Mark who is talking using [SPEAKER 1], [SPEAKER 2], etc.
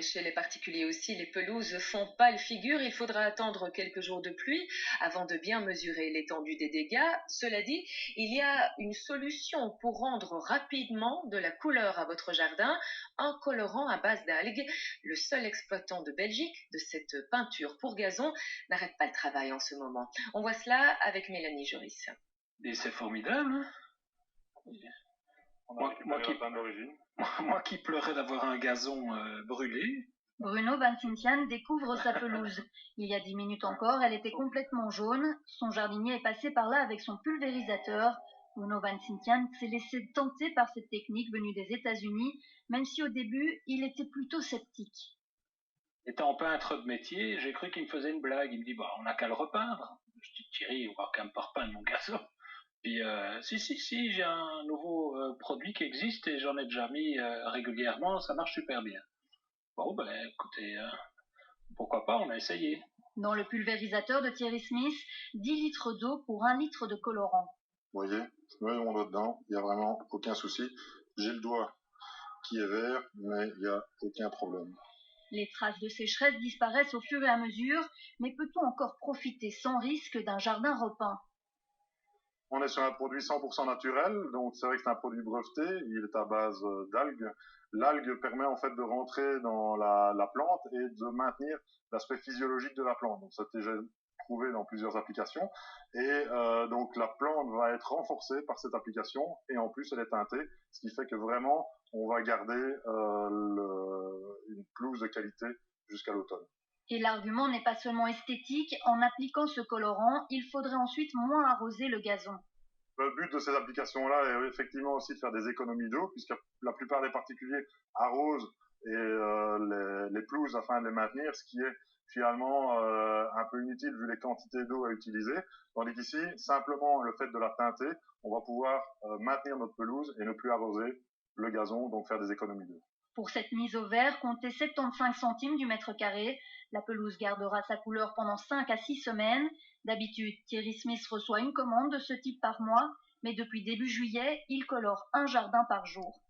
[SPEAKER 1] chez les particuliers aussi, les pelouses font pâle figure. Il faudra attendre quelques jours de pluie avant de bien mesurer l'étendue des dégâts. Cela dit, il y a une solution pour rendre rapidement de la couleur à votre jardin, un colorant à base d'algues. Le seul exploitant de Belgique de cette peinture pour gazon n'arrête pas le travail en ce moment. On voit cela avec Mélanie Joris.
[SPEAKER 2] Et c'est formidable, hein. Moi qui pleurais d'avoir un gazon brûlé.
[SPEAKER 3] Bruno Van Sintian découvre sa pelouse. Il y a 10 minutes encore, elle était complètement jaune. Son jardinier est passé par là avec son pulvérisateur. Bruno Van Sintian s'est laissé tenter par cette technique venue des États-Unis, même si au début, il était plutôt sceptique.
[SPEAKER 2] Étant peintre de métier, j'ai cru qu'il me faisait une blague. Il me dit, bah, on n'a qu'à le repeindre. Je dis, Thierry, on va quand même pas repeindre mon gazon. Puis, si, j'ai un nouveau produit qui existe et j'en ai déjà mis régulièrement, ça marche super bien. Bon, ben, écoutez, pourquoi pas, on a essayé.
[SPEAKER 3] Dans le pulvérisateur de Thierry Smith, 10 litres d'eau pour 1 litre de colorant.
[SPEAKER 4] Vous voyez, je mets mon doigt dedans, il n'y a vraiment aucun souci. J'ai le doigt qui est vert, mais il n'y a aucun problème.
[SPEAKER 3] Les traces de sécheresse disparaissent au fur et à mesure, mais peut-on encore profiter sans risque d'un jardin repeint ?
[SPEAKER 4] On est sur un produit 100% naturel, donc c'est vrai que c'est un produit breveté, il est à base d'algues. L'algue permet en fait de rentrer dans la plante et de maintenir l'aspect physiologique de la plante. Donc ça a déjà prouvé dans plusieurs applications. Et donc la plante va être renforcée par cette application et en plus elle est teintée, ce qui fait que vraiment on va garder une pelouse de qualité jusqu'à l'automne.
[SPEAKER 3] Et l'argument n'est pas seulement esthétique, en appliquant ce colorant, il faudrait ensuite moins arroser le gazon.
[SPEAKER 4] Le but de ces applications-là est effectivement aussi de faire des économies d'eau, puisque la plupart des particuliers arrosent les pelouses afin de les maintenir, ce qui est finalement un peu inutile vu les quantités d'eau à utiliser. Tandis qu'ici, simplement le fait de la teinter, on va pouvoir maintenir notre pelouse et ne plus arroser le gazon, donc faire des économies d'eau.
[SPEAKER 3] Pour cette mise au vert, comptez 75 centimes du mètre carré. La pelouse gardera sa couleur pendant 5 à 6 semaines. D'habitude, Thierry Smith reçoit une commande de ce type par mois, mais depuis début juillet, il colore un jardin par jour.